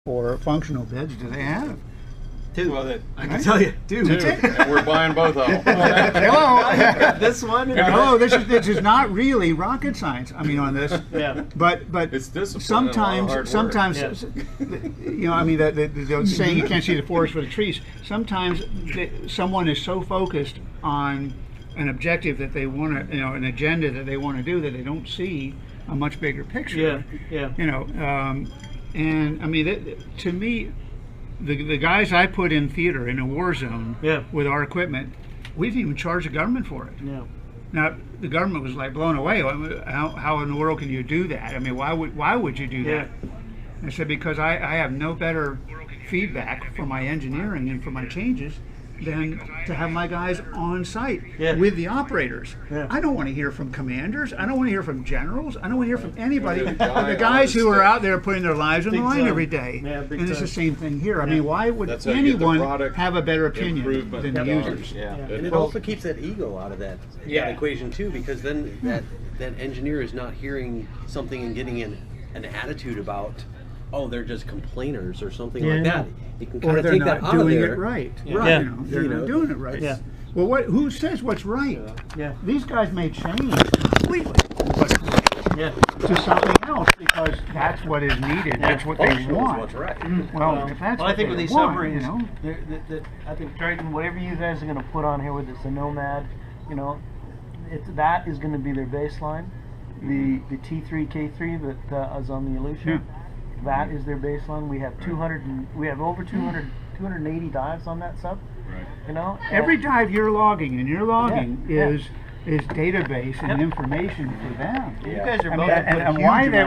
or functional beds do they have? Two. Well, I can tell you, two. And we're buying both of them. Hello. This one. Hello. This is not really rocket science. I mean, on this. Yeah. It's discipline. And a lot of hard work. You know, I mean, the saying you can't see the forest for the trees. Sometimes someone is so focused on an objective that they want to, you know, an agenda that they want to do, that they don't see a much bigger picture. Yeah. You know, and I mean, to me, the guys I put in theater in a war zone with our equipment, we didn't even charge the government for it. Yeah. Now the government was like blown away. How in the world can you do that? I mean, why would you do that? I said, because I have no better feedback for my engineering and for my changes than to have my guys on site with the operators. I don't want to hear from commanders. I don't want to hear from generals. I don't want to hear from anybody. The guys who are out there putting their lives on the line every day. And it's the same thing here. I mean, why would anyone have a better opinion than the users? And it also keeps that ego out of that equation too, because then that engineer is not hearing something and getting an attitude about, oh, they're just complainers or something like that. You can kind of take that out of there. Doing it right. You know, they're not doing it right. Well, who says what's right? These guys may change completely to something else because that's what is needed. That's what they want. What's right. Well, if that's what I think with they these want, submarines, you know, I think Triton, whatever you guys are going to put on here with this, the Nomad, you know, that is going to be their baseline. The T3K3 that is on the Aleutian. That is their baseline. We have over 280 dives on that sub. Right. You know, every dive you're logging, and your logging is database and information for them. You guys are both and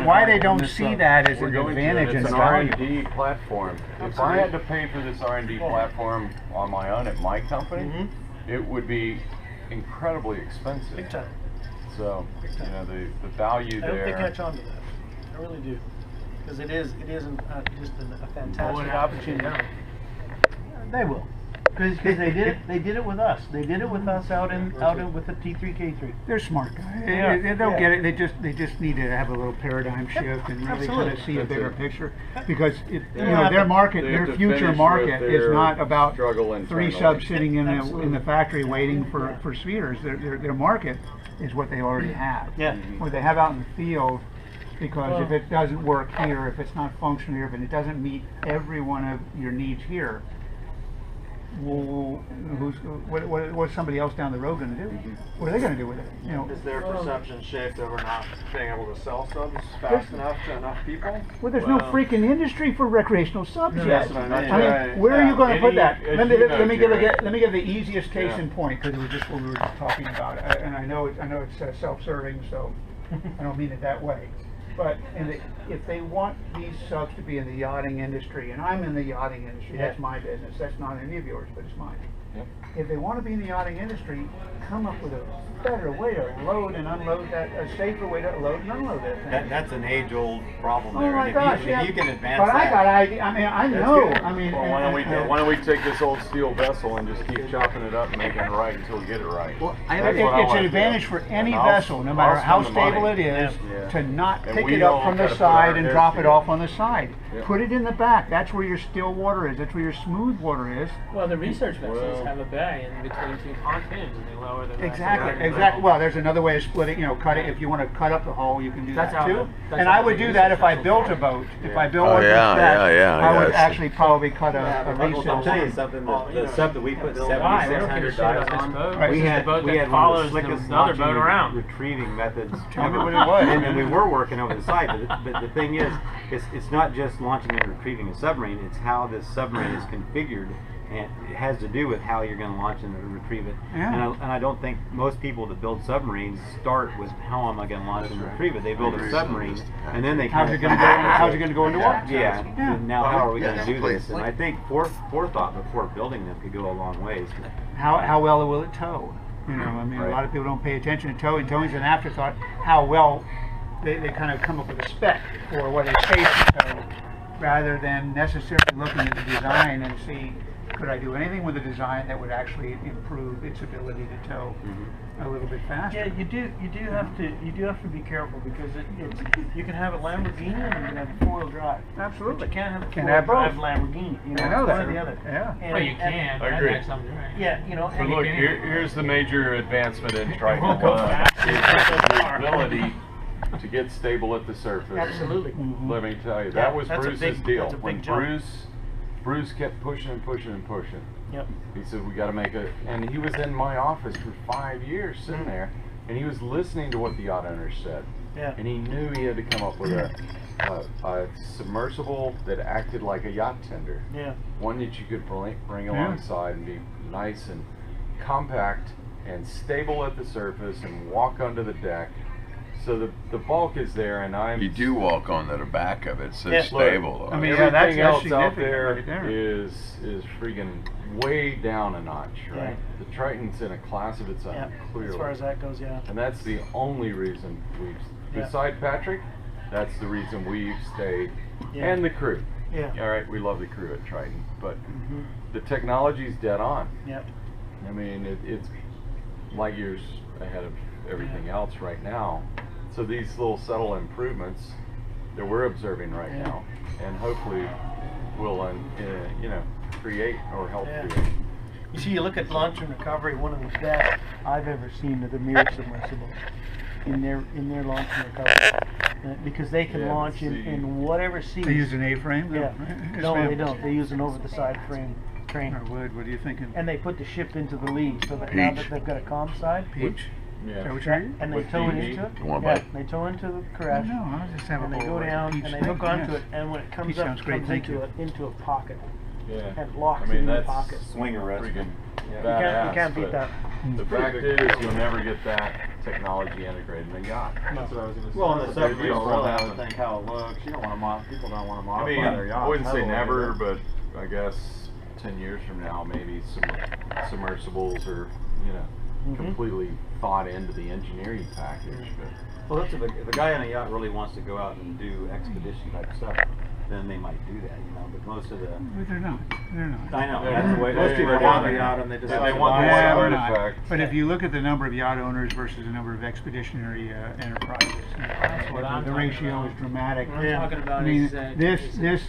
why they don't see that as an advantage and it's an value. R&D platform. If I had to pay for this R&D platform on my own at my company, it would be incredibly expensive. Big time. So, you know, the value there. I hope they catch on to that. I really do. Because it is just a fantastic opportunity. They will, because they did it with us. They did it with us out with the T3K3. They're smart guys. They'll get it. They just need to have a little paradigm shift and really kind of see a bigger picture, because their market, their future market is not about 3 subs sitting in the factory waiting for spheres. Their market is what they already have. What they have out in the field. Because if it doesn't work here, if it's not functional here, if it doesn't meet every one of your needs here, what's somebody else down the road going to do? What are they going to do with it? You know, is their perception shaped over not being able to sell subs fast enough to enough people? Well, there's no freaking industry for recreational subs yet. That's what I mean. Where are you going to put that? Let me give the easiest case in point, because it was just what we were just talking about, and I know it's self-serving, so I don't mean it that way. But if they want these subs to be in the yachting industry, and I'm in the yachting industry, that's my business, that's not any of yours, but it's mine. If they want to be in the yachting industry, come up with a better way to load and unload that, a safer way to load and unload that thing. That's an age-old problem there. Oh my gosh, if you can advance but that. I got idea. I mean, I know. Good. I mean, well, why don't we take this old steel vessel and just keep chopping it up and making it right until we get it right? Well, it's an advantage for any vessel, no matter how stable it is, to not pick it up from the side and drop it off on the side. Put it in the back. That's where your still water is. That's where your smooth water is. Well, the research vessels have a bay in between 2 pontoons, and they lower them. Exactly. Well, there's another way of splitting. You know, cut it. If you want to cut up the hull, you can do that too. And I would do that if I built a boat. If I built one from scratch, I would actually probably cut a recess. I'll tell you something. The sub that we put 7,600 dives on, we had one of the slickest other boat around. Retrieving methods. Tell me what it was. And we were working over the side, but the thing is, it's not just launching and retrieving a submarine. It's how this submarine is configured, and it has to do with how you're going to launch and retrieve it. And I don't think most people that build submarines start with how am I going to launch and retrieve it. They build a submarine, and then they how's it going to go into water? Now how are we going to do this? And I think forethought before building them could go a long ways. How well will it tow? You know, I mean, a lot of people don't pay attention to towing. Towing's an afterthought. How well they kind of come up with a spec for what it's safe to tow. rather than necessarily looking at the design and see, could I do anything with the design that would actually improve its ability to tow a little bit faster? Yeah, you do have to be careful because it's you can have a Lamborghini and you can have a 4-wheel drive. Absolutely. But you can't have a Can 4-wheel have drive both. Lamborghini. You know, I know it's that. one or the other. Yeah. And, Well, you can. I agree. That's something right. Yeah, you know. But And look, you here's the major advancement in Triton won't go 1. fast. It's the ability to get stable at the surface. Absolutely. Let me tell you, Yeah, that was that's a Bruce's big- deal. that's a big When jump. Bruce kept pushing and pushing and pushing. Yep. He said, we got to make it. And he was in my office for 5 years sitting there, and he was listening to what the yacht owners said. Yeah. And he knew he had to come up with a submersible that acted like a yacht tender. Yeah. One that you could bring alongside and be nice and compact and stable at the surface and walk onto the deck. So the bulk is there, and I'm. You do walk onto the back of it, so Yeah. it's stable. I mean, Everything that's else out significant there right there. is freaking way down a notch, right? Yeah. The Triton's in a class of its own, Yeah. clearly. As far as that goes, yeah. And that's the only reason we've, Yeah. beside Patrick, that's the reason we've stayed, Yeah. and the crew. Yeah. All right, we love the crew at Triton, but Mhm. the technology's dead on. Yep. I mean, it's light years ahead of everything else right now. So these little subtle improvements that we're observing right Yeah. now, and hopefully will, create or help Yeah. create. You see, you look at launch and recovery. One of the best I've ever seen are the mirror submersibles in their launch and recovery, because they can Yeah, launch see. in whatever seas. They use an A-frame? Yeah. Yes, No, ma'am. they don't. They use an over-the-side frame crane, Or wood, what are you thinking? and they put the ship into the lee, so that now that Peach. they've got a calm side, Peach? Is that Yeah. what you're and they With tow it DE? into it. The one Yeah, by- they tow into the I crash, don't know, I just have a and they whole go down peach and they thing, hook onto yes. it, and when it comes Peach up, sounds it great, comes thank you. into a pocket Yeah. and locks I it mean, in the that's pocket. Swinger rest. freaking You badass. can't beat but that. The fact is, you'll never get that technology integrated in a yacht. That's what I was going to say. Well, Well, on on the the submarine, you don't what'll really have to happen? think how it looks. You don't want to people don't want to I modify mean, their I yachts. wouldn't say heavily, never, do but I guess 10 years from now, maybe some submersibles are, completely thought into the engineering package. But Well, that's if a guy on a yacht really wants to go out and do expedition type stuff, then they might do that, But most of the, But they're not, they're not. I know Yeah. that's the way Most most people people want want it. a yacht and they decide they to want buy the it. Yeah, wild we're not. artifact. But if you look at the number of yacht owners versus the number of expeditionary enterprises, That's what I'm the talking ratio about. is dramatic. What I'm Yeah. talking I about mean, is that this is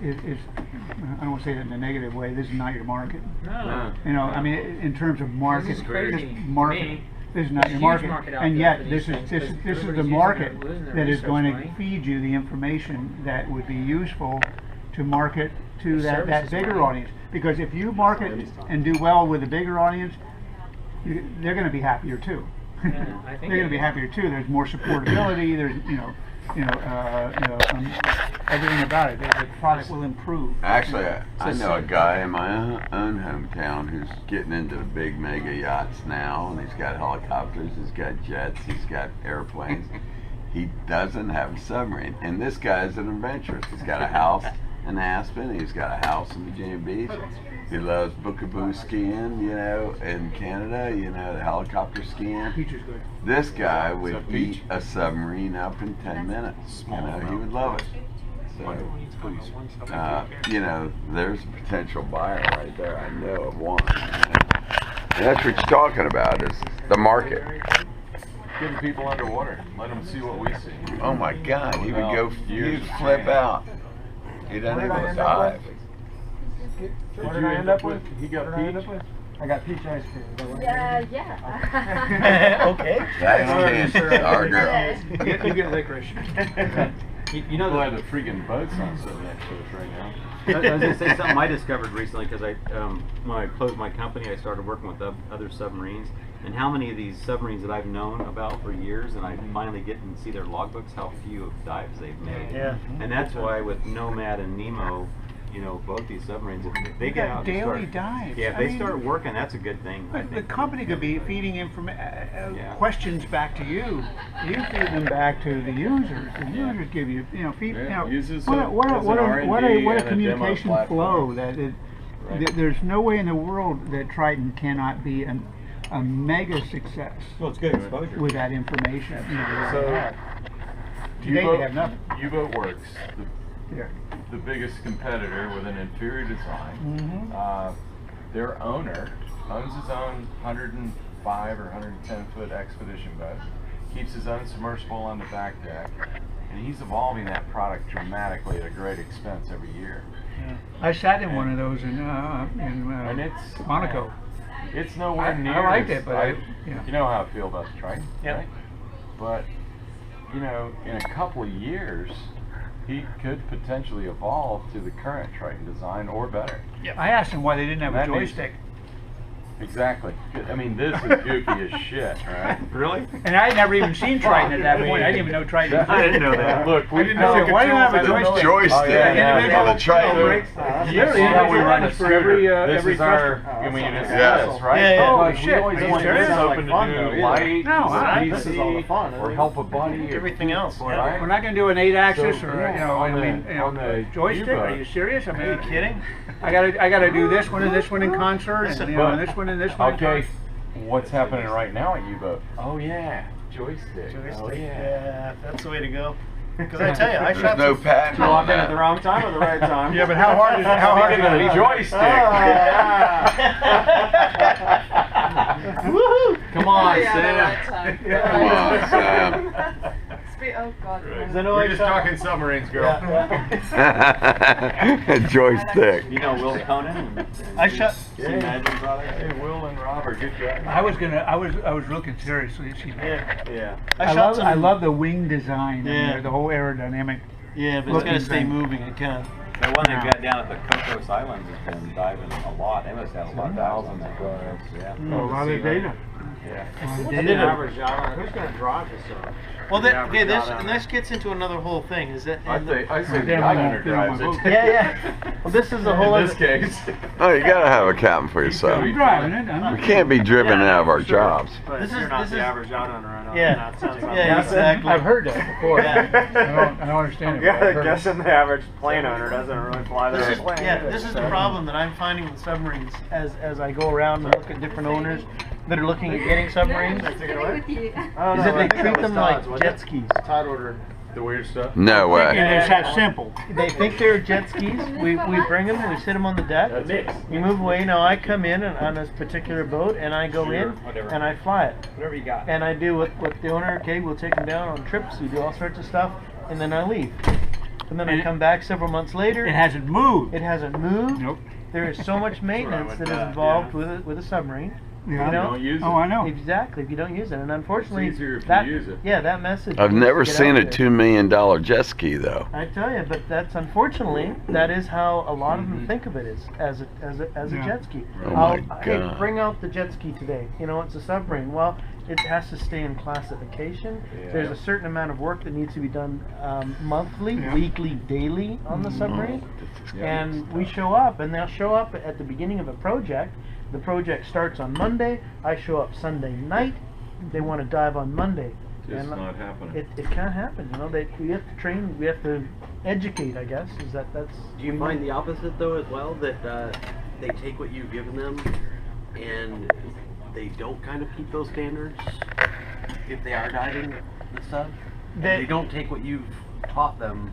is, I don't want to say that in a negative way, this is not your market. no. I mean, in terms of market, This is crazy to market, me. this is not There's your a huge market. market out And there yet, for this these is, things, this is, but this is the everybody's market losing their that is research going to money. feed you the information that would be useful to market to The that services bigger money. audience. Because if you market and do well with the bigger audience, they're going to be happier too. Yeah, I think They're going to be it is. happier too. There's more supportability. There's everything about it. The product will improve. Actually, I know a guy in my own hometown who's getting into the big mega yachts now, and he's got helicopters, he's got jets, he's got airplanes. He doesn't have a submarine, and this guy's an adventurous. He's got a house in Aspen, he's got a house in Virginia Beach. He loves bookaboo skiing, in Canada, the helicopter skiing. Peach is good. This guy would that peach? eat a submarine up in 10 minutes. He would love it. So, there's a potential buyer right there. I know of one. And that's what you're talking about is the market. getting people underwater, let them see what we see. Oh my God, he would go, Years he'd of flip training. out. He doesn't even dive. Did you end up with? He got peach. I got peach ice cream. Yeah. Okay. That's our girl. You get licorice. You know, Glad the freaking boat's not sitting next to us right now. I was going to say something I discovered recently because when I closed my company, I started working with other submarines, and how many of these submarines that I've known about for years, and I finally get and see their logbooks, how few of dives they've made. Yeah. And that's why with Nomad and Nemo, both these submarines, if they You get got out daily and start, dives. yeah, if I they mean, start working, that's a good thing. I The think. company could be feeding Yeah. questions back to you. You feed them back to the users. The users give you, feed. Yeah, uses What it as an R&D a and a demo communication platform. flow that Right. there's no way in the world that Triton cannot be a mega success Well, it's good exposure. with that information. So, Today they have nothing. U-Boat Works. the biggest competitor with an inferior design. Their owner owns his own 105 or 110 foot expedition boat, keeps his own submersible on the back deck, and he's evolving that product dramatically at a great expense every year. I sat in one of those in And it's Monaco. It's nowhere near. I liked it, but you know how I feel about the Triton, Yep. right? But you know, in a couple of years, he could potentially evolve to the current Triton design or better. I asked him why they didn't have a That means- joystick. Exactly. I mean, this is goofy as shit, right? Really? And I had never even seen Triton at that point. I didn't even know Triton existed. I didn't know that. Look, we didn't know. Why do you have a joystick? Joystick. yeah. On the Triton. This is how we run the scooter. This is our, I mean, it's this, right? Yeah. Oh, Like, shit. we always Are you want serious? this open to Fun, do though, light, No, this is all the fun, or help a buddy, or Everything else. right? We're not going to do an 8-axis So, or yeah, on the joystick. U-boat. Are you serious? I mean, Are you kidding? I gotta do this one and this one in concert, and But- this one and this one. in Okay, concert. what's happening right now at U-boat? Oh yeah, joystick. Oh yeah. Yeah, that's the way to go. Because I tell you, I There's shot no some. patent You on walk in at that. the wrong time or the right time? Yeah, but how hard is it going to be? Joystick. Woohoo! Come on, Yeah, Sam. yeah, Come on, Sam. Oh God. Because I know We're I just shot- talking submarines, girl. Joystick. You know Will Conan? I shot. See Imagine Brothers? Hey, Will and Robert, good job. I was looking seriously. Yeah. Yeah. I love the wing design. Yeah. The whole aerodynamic. Yeah, but it's got to stay thing. moving. It can't. The one they've got down at the Cocos Islands has been diving a lot. They must have a lot of dives on that. Yeah. A lot of data. Yeah. I did it. Average out. Who's going to drive this stuff? Well, Yeah, okay, this but, and this gets into another whole thing. Is that? I and say the Damn, guy I owner won't fit on drives my it. boat. yeah, yeah. Well, this is a whole In other. this case. Oh, you gotta have a captain for yourself. I'm driving it. We can't be driven out of our jobs. But This you're is- not this the is- average out owner, I know. Yeah. That sounds like Yeah, exactly. I've heard that before. Yeah. I don't understand it. but I've Yeah, heard it. guessing the average plane owner doesn't really fly This their is, plane. yeah, this is the problem that I'm finding with submarines as I go around and look at different owners that are looking at getting submarines. Take it away? with you. Oh, Is no, that I they think treat that was them like Todd's, wasn't jet it? skis. Todd ordered The weird stuff. No Thinking way. it's that simple. They think they're jet skis. We bring them and we sit them on the deck. That's it. We move away. Now I come in on this particular boat and I go in and I fly it. whatever you got. And I do what the owner, okay, we'll take them down on trips, we do all sorts of stuff, and then I leave. And then I come back several months later. It hasn't moved. It hasn't moved. Nope. There is so much maintenance with that is that, involved yeah. with a submarine. Yeah. You know? Don't use it. Oh, I know. Exactly, if you don't use it. And unfortunately, It's easier if you that, use it. yeah, that message. I've needs to never get seen out a there. $2 million jet ski though. I tell you, but that's unfortunately that is how a lot of them think of it is as a Yeah. jet ski. Oh my Hey, God. bring out the jet ski today. You know, it's a submarine. Well, it has to stay in classification. There's a certain amount of work that needs to be done monthly, Yeah. weekly, daily on the submarine. Yeah. And we show up, and they'll show up at the beginning of a project. The project starts on Monday. I show up Sunday night. They want to dive on Monday. Just And not happening. it can't happen, you know. We have to train. We have to educate. I guess that's. Do you find the opposite though as well, that they take what you've given them and they don't kind of keep those standards if they are diving the sub? And they don't take what you've taught them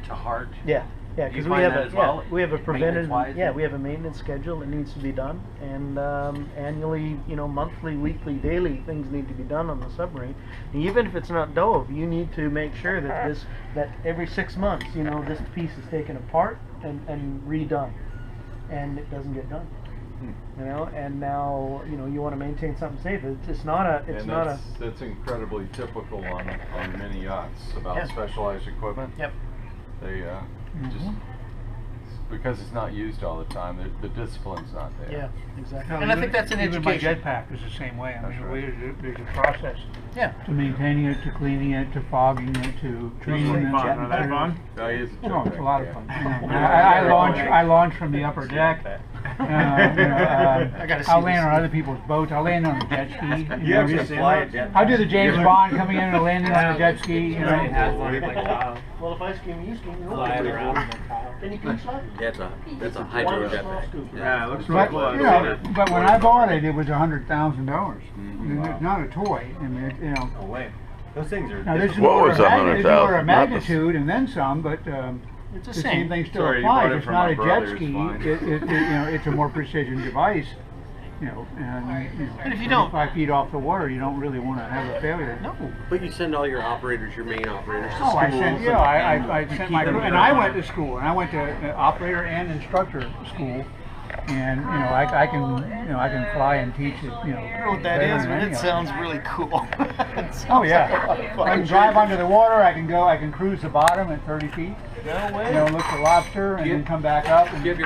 to heart? Yeah, Do because you we find have that a as well, we have a preventive maintenance-wise? we have a maintenance schedule that needs to be done, and annually, you know, monthly, weekly, daily things need to be done on the submarine. And even if it's not dove, you need to make sure that that every 6 months, you know, this piece is taken apart and redone, and it doesn't get done. You know, and now you know you want to maintain something safe. It's not a And that's incredibly typical on many yachts about Yeah. specialized equipment. Yep. They just because it's not used all the time, the discipline's not there. Yeah, exactly. No, And I even- think that's an even education. my jetpack is the same way. I That's mean, right. there's a process Yeah. to maintaining it, to cleaning it, to fogging it, to training it. That is a Oh, it's a lot of jetpack, fun. yeah. You know, I launch from the upper deck. I gotta see I'll land this. on other people's boats. I'll land on a jet ski. You know, actually just- fly a jet. I'll do the James Bond coming in and landing on a jet ski. You know. Well, if I scream, you scream. You Fly it around in the car. Can you keep slide? That's a hydro One jetpack. small scoop. Yeah, it looks But, pretty you know, but when I bought it, it was $100,000. It's not a toy. I mean, you know. Oh wait, those things are. Now this is What more was a mag- this is more a 100,000? magnitude and then some, but It's the the same. same thing still Sorry, you bought applies. it It's from not my a jet brother, ski. it's fine. It's a more precision device. And But if you don't- 5 feet off the water, you don't really want to have a failure. No. But you send all your operators, your main operators, to Oh, I schools sent, and- I sent my them crew, and I went to school, and I went to operator and instructor school, and I can fly and teach it. I don't know what that better is, than but any it of them. sounds really cool. Oh yeah, I can drive under the water. I can cruise the bottom at 30 feet. No way. Look for lobster, and then come back up. And Do you have your